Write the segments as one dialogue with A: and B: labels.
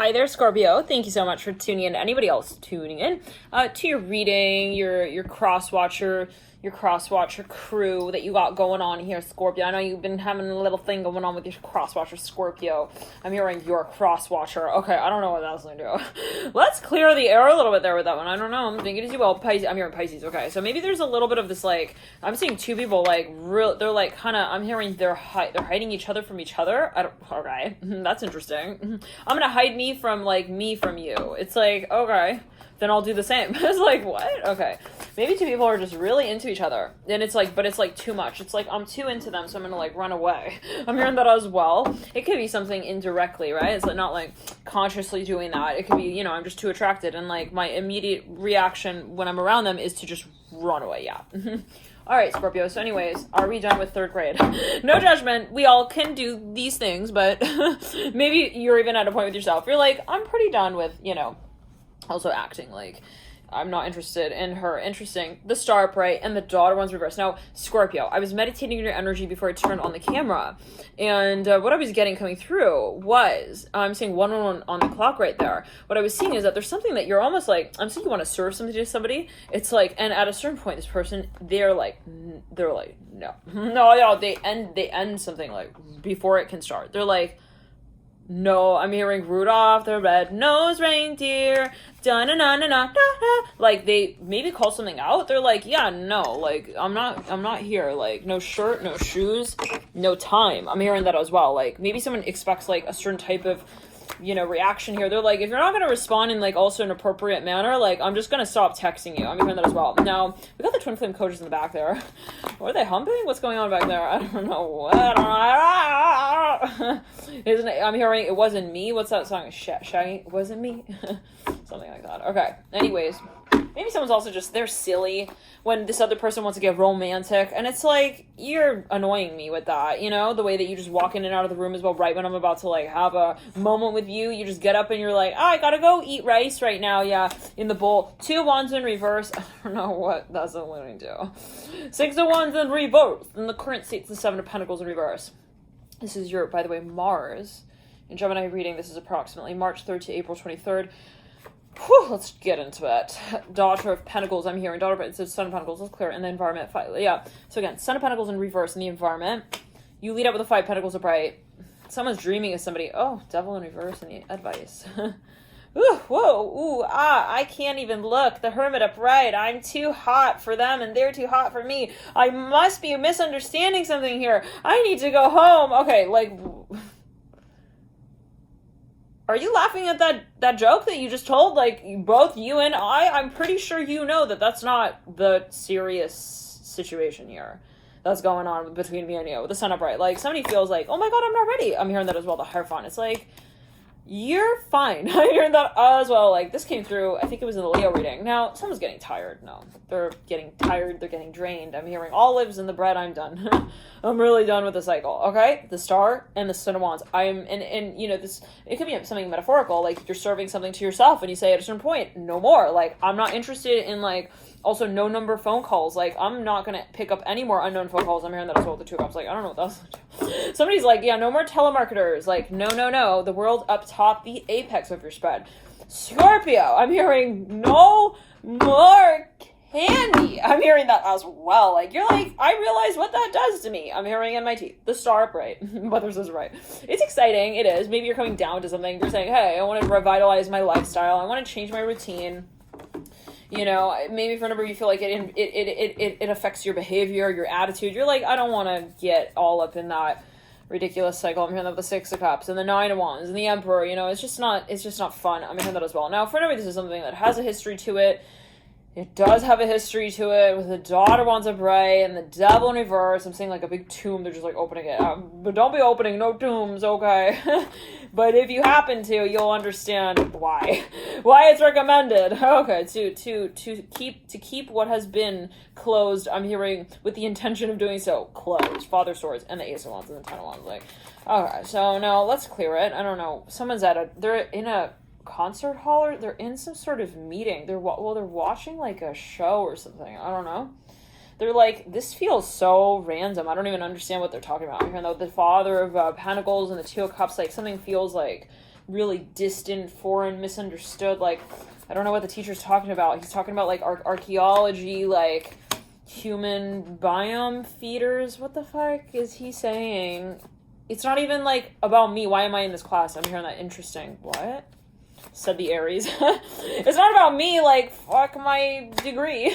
A: Hi there, Scorpio. Thank you so much for tuning in. Anybody else tuning in to your reading, your cross-watcher crew that you got going on here, Scorpio. I know you've been having a little thing going on with your cross-watcher, Scorpio. I'm hearing your cross-watcher. Okay, I don't know what that's going to do. Let's clear the air a little bit there with that one. I don't know. I'm thinking as you will. Pisces. I'm hearing Pisces. Okay, so maybe there's a little bit of this, like, I'm seeing two people, like, they're, like, kind of, I'm hearing they're hiding each other from each other. Okay, that's interesting. I'm going to hide me from you. It's like, okay, then I'll do the same. It's like, what? Okay. Maybe two people are just really into each other. And it's like, but it's like too much. It's like, I'm too into them, so I'm gonna like run away. I'm hearing that as well. It could be something indirectly, right? It's like not like consciously doing that. It could be, you know, I'm just too attracted. And like my immediate reaction when I'm around them is to just run away. Yeah. All right, Scorpio. So anyways, are we done with third grade? No judgment. We all can do these things, but maybe you're even at a point with yourself. You're like, I'm pretty done with, you know, also acting like I'm not interested in her. Interesting. The star upright and the daughter one's reversed. Now, Scorpio, I was meditating on your energy before I turned on the camera. And what I was getting coming through was, I'm seeing 111 on the clock right there. What I was seeing is that there's something that you're almost like, I'm saying you want to serve something to somebody. It's like, and at a certain point, this person, they're like, no. No, they end something like before it can start. They're like, no, I'm hearing Rudolph the red-nosed reindeer, da-na-na-na-na-na-na. Like, they maybe call something out. They're like, yeah, no, like, I'm not here. Like, no shirt, no shoes, no time. I'm hearing that as well. Like, maybe someone expects, like, a certain type of, you know, reaction here. They're like, if you're not going to respond in, like, also an appropriate manner, like, I'm just going to stop texting you. I'm hearing that as well. Now, we got the twin flame coaches in the back there. Are they humping? What's going on back there? I don't know what. Isn't it? I'm hearing It Wasn't Me. What's that song? Shaggy? It Wasn't Me? Something like that. Okay. Anyways, maybe someone's also just, they're silly when this other person wants to get romantic. And it's like, you're annoying me with that, you know? The way that you just walk in and out of the room as well, right when I'm about to, like, have a moment with you. You just get up and you're like, oh, I gotta go eat rice right now. Yeah, in the bowl. 2 of Wands in reverse. I don't know what that's alluding to. 6 of Wands in reverse. In the current state's the 7 of Pentacles in reverse. This is your, by the way, Mars. In Gemini reading, this is approximately March 3rd to April 23rd. Whew, let's get into it. Daughter of Pentacles, I'm hearing. It says Son of Pentacles. Let's clear it. And the environment. Yeah. So again, Son of Pentacles in reverse in the environment. You lead up with the 5 Pentacles upright. Someone's dreaming of somebody. Oh, Devil in reverse in the advice. Ooh, whoa, ooh, I can't even look. The Hermit upright. I'm too hot for them and they're too hot for me. I must be misunderstanding something here. I need to go home. Okay, like, are you laughing at that joke that you just told? Like, both you and I'm pretty sure you know that that's not the serious situation here that's going on between me and you with the sun upright. Like, somebody feels like, oh my God, I'm not ready. I'm hearing that as well, the Hierophant. It's like, you're fine. I'm hearing that as well. Like, this came through, I think it was in the Leo reading. Now, someone's getting tired. No, they're getting tired. They're getting drained. I'm hearing olives in the bread. I'm done. I'm really done with the cycle. Okay? The Star and the Son of Wands. And you know, this, it could be something metaphorical. Like, you're serving something to yourself and you say at a certain point, no more. Like, I'm not interested in, like, also no number phone calls. Like, I'm not going to pick up any more unknown phone calls. I'm hearing that as well with the 2 of Cups. Like, I don't know what that's. Somebody's like, yeah, no more telemarketers. Like, no. The world up top, the apex of your spread. Scorpio, I'm hearing no more candy. I'm hearing that as well. Like, you're like, I realize what that does to me. I'm hearing in my teeth. The Star upright. Whether this is right. It's exciting. It is. Maybe you're coming down to something. You're saying, hey, I want to revitalize my lifestyle. I want to change my routine. You know, maybe for a number you feel like it affects your behavior, your attitude. You're like, I don't want to get all up in that ridiculous cycle. I'm hearing that the 6 of Cups and the 9 of Wands and the Emperor. You know, it's just not fun. I'm hearing that as well. Now, for a number, this is something that has a history to it. It does have a history to it with the Daughter Wands upright and the Devil in reverse. I'm seeing like a big tomb. They're just like opening it. But don't be opening no tombs, okay? But if you happen to, you'll understand why it's recommended. Okay, to keep what has been closed. I'm hearing with the intention of doing so. Closed. Father Swords and the Ace of Wands and the 10 of Wands. Like, okay, so now let's clear it. I don't know. Someone's they're in a concert hall or they're in some sort of meeting. They're watching like a show or something. I don't know. They're like, this feels so random. I don't even understand what they're talking about. I'm hearing the Father of Pentacles and the 2 of Cups. Like, something feels like really distant, foreign, misunderstood, like, I don't know what the teacher's talking about. He's talking about, like, archaeology, like, human biome feeders. What the fuck is he saying? It's not even, like, about me. Why am I in this class? I'm hearing that. Interesting. What? Said the Aries. It's not about me, like, fuck my degree.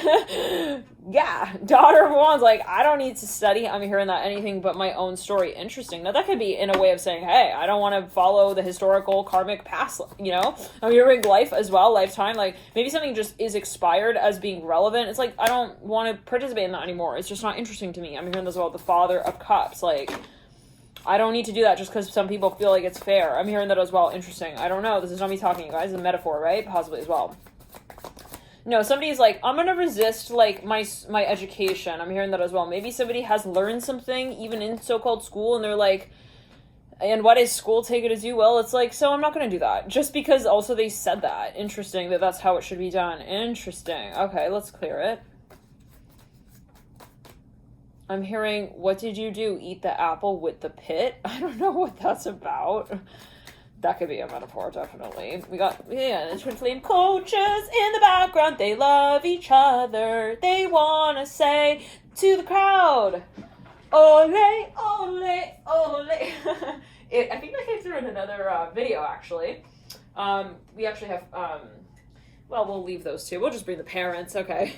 A: Yeah, Daughter of Wands, like, I don't need to study. I'm hearing that. Anything but my own story. Interesting. Now, that could be in a way of saying, hey, I don't want to follow the historical karmic past, you know? I'm hearing life as well, lifetime. Like, maybe something just is expired as being relevant. It's like, I don't want to participate in that anymore. It's just not interesting to me. I'm hearing this about the Father of Cups, like, I don't need to do that just because some people feel like it's fair. I'm hearing that as well. Interesting. I don't know. This is not me talking, guys. It's a metaphor, right? Possibly as well. No, somebody's like, I'm going to resist, like, my education. I'm hearing that as well. Maybe somebody has learned something, even in so-called school, and they're like, and what is school taken to do? Well, it's like, so I'm not going to do that. Just because also they said that. Interesting that that's how it should be done. Interesting. Okay, let's clear it. I'm hearing, what did you do? Eat the apple with the pit? I don't know what that's about. That could be a metaphor, definitely. We got, yeah, the twin flame coaches in the background. They love each other. They want to say to the crowd, ole, ole, ole. I think that came through in another video, actually. We actually have... well, we'll leave those two. We'll just bring the parents, okay.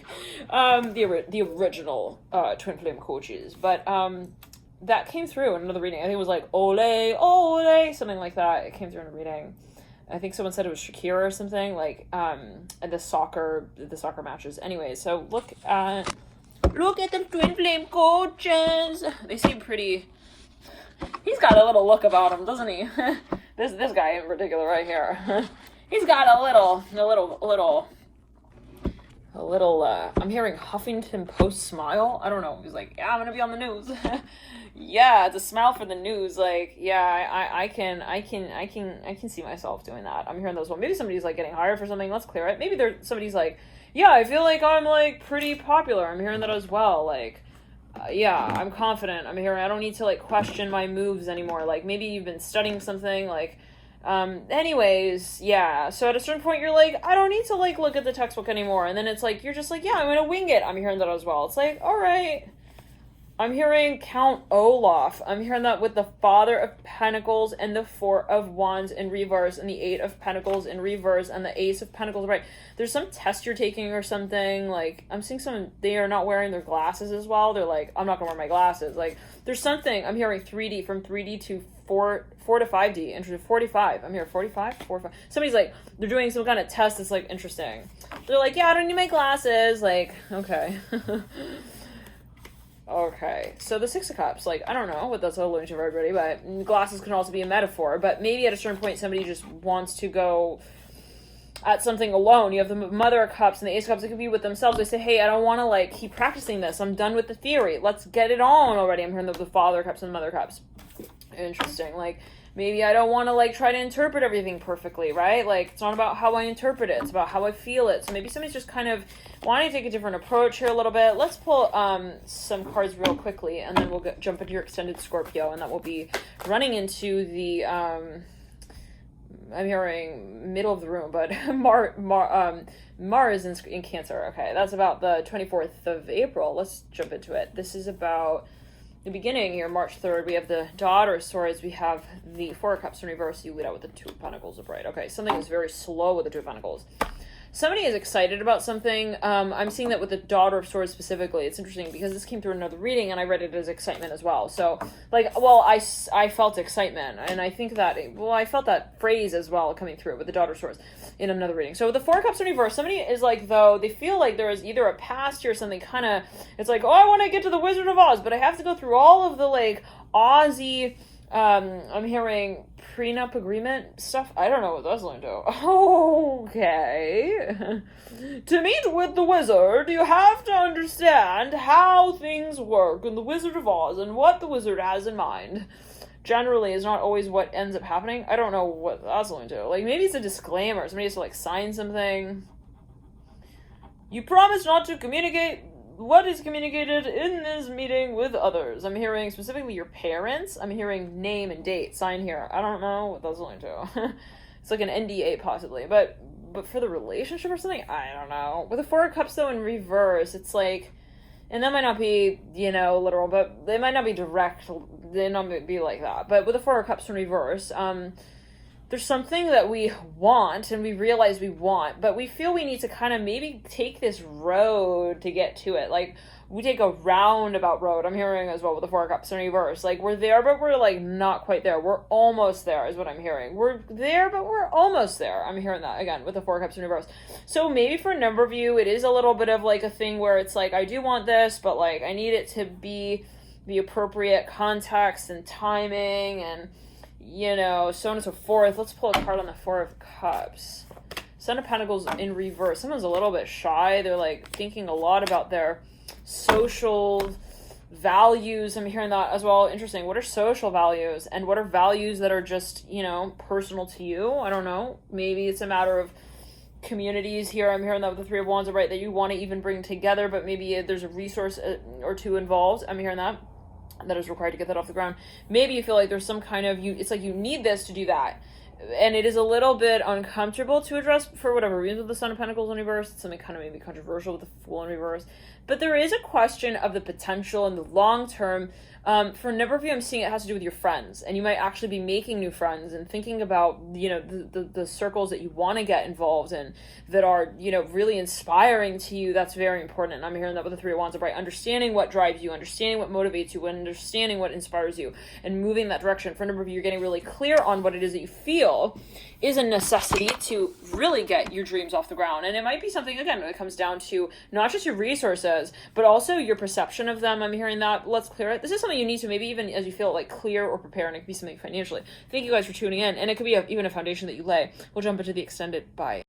A: The original twin flame coaches. But that came through in another reading. I think it was like, ole, ole, something like that. It came through in a reading. I think someone said it was Shakira or something, like, at the soccer matches. Anyway, so look at the twin flame coaches. They seem pretty... He's got a little look about him, doesn't he? This guy in particular right here. He's got a little, I'm hearing Huffington Post smile. I don't know. He's like, yeah, I'm going to be on the news. Yeah, it's a smile for the news. Like, yeah, I can see myself doing that. I'm hearing those. Well, maybe somebody's like getting hired for something. Let's clear it. Maybe somebody's like, yeah, I feel like I'm like pretty popular. I'm hearing that as well. Like, yeah, I'm confident. I'm hearing, I don't need to like question my moves anymore. Like, maybe you've been studying something, like, anyways, yeah, so at a certain point, you're like, I don't need to, like, look at the textbook anymore, and then it's like, you're just like, yeah, I'm gonna wing it. I'm hearing that as well. It's like, all right. I'm hearing Count Olaf. I'm hearing that with the Father of Pentacles and the Four of Wands in reverse and the Eight of Pentacles in reverse and the Ace of Pentacles, right? There's some test you're taking or something. Like, I'm seeing someone, they are not wearing their glasses as well. They're like, I'm not gonna wear my glasses. Like, there's something. I'm hearing 3D, from 3D to 4 to 5D. Interesting. 45. I'm here. 45? 45. Somebody's like, they're doing some kind of test that's like interesting. They're like, yeah, I don't need my glasses. Like, okay. Okay, so the Six of Cups, like, I don't know what that's alluding to for everybody, but glasses can also be a metaphor, but maybe at a certain point somebody just wants to go at something alone. You have the Mother of Cups and the Ace of Cups. It could be with themselves. They say, hey, I don't want to, like, keep practicing this. I'm done with the theory. Let's get it on already. I'm hearing the Father of Cups and the Mother of Cups. Interesting. Like, maybe I don't want to, like, try to interpret everything perfectly, right? Like, it's not about how I interpret it. It's about how I feel it. So maybe somebody's just kind of wanting to take a different approach here a little bit. Let's pull some cards real quickly, and then we'll jump into your extended Scorpio, and that will be running into the, I'm hearing middle of the room, but Mars in Cancer. Okay, that's about the 24th of April. Let's jump into it. This is about the beginning here, March 3rd. We have the Daughter of Swords. We have the Four of Cups in reverse. You lead out with the Two of Pentacles upright. Okay, something is very slow with the Two of Pentacles. Somebody is excited about something. I'm seeing that with the Daughter of Swords specifically. It's interesting because this came through another reading and I read it as excitement as well. So, like, well, I felt excitement. And I think that, I felt that phrase as well coming through with the Daughter of Swords in another reading. So with the Four of Cups in reverse, somebody is like, though, they feel like there is either a past here or something kind of, it's like, oh, I want to get to the Wizard of Oz, but I have to go through all of the, like, Aussie, I'm hearing prenup agreement stuff. I don't know what that's going to. Okay. To meet with the wizard, you have to understand how things work in the Wizard of Oz and what the wizard has in mind. Generally, is not always what ends up happening. I don't know what that's going to. Like, maybe it's a disclaimer. Somebody has to, like, sign something. You promise not to communicate what is communicated in this meeting with others. I'm hearing specifically your parents. I'm hearing name and date. Sign here. I don't know what that's going to. It's like an NDA possibly, but for the relationship or something, I don't know. With the Four of Cups though in reverse, it's like, and that might not be, you know, literal, but they might not be direct, they might not be like that. But with the Four of Cups in reverse, there's something that we want and we realize we want, but we feel we need to kind of maybe take this road to get to it. Like, we take a roundabout road. I'm hearing as well with the Four of Cups in reverse. Like, we're there, but we're like not quite there. We're almost there is what I'm hearing. We're there, but we're almost there. I'm hearing that again with the Four of Cups in reverse. So maybe for a number of you, it is a little bit of like a thing where it's like, I do want this, but like I need it to be the appropriate context and timing and, you know, so on and so forth. Let's pull a card on the Four of Cups. Son of Pentacles in reverse. Someone's a little bit shy. They're like thinking a lot about their social values. I'm hearing that as well. Interesting. What are social values? And what are values that are just, you know, personal to you? I don't know. Maybe it's a matter of communities here. I'm hearing that with the Three of Wands, right? That you want to even bring together, but maybe there's a resource or two involved. I'm hearing that is required to get that off the ground. Maybe you feel like there's some kind of, it's like you need this to do that. And it is a little bit uncomfortable to address for whatever reason with the Son of Pentacles in reverse. It's something kind of maybe controversial with the Fool in reverse. But there is a question of the potential in the long term. For a number of you, I'm seeing it has to do with your friends. And you might actually be making new friends and thinking about, you know, the circles that you want to get involved in that are, you know, really inspiring to you. That's very important. And I'm hearing that with the Three of Wands, right? Understanding what drives you, understanding what motivates you, understanding what inspires you, and moving that direction. For a number of you, you're getting really clear on what it is that you feel is a necessity to really get your dreams off the ground. And it might be something, again, when it comes down to not just your resources, but also your perception of them. I'm hearing that. Let's clear it. This is something you need to maybe even as you feel like clear or prepare, and it could be something financially. Thank you guys for tuning in. And it could be even a foundation that you lay. We'll jump into the extended. Bye.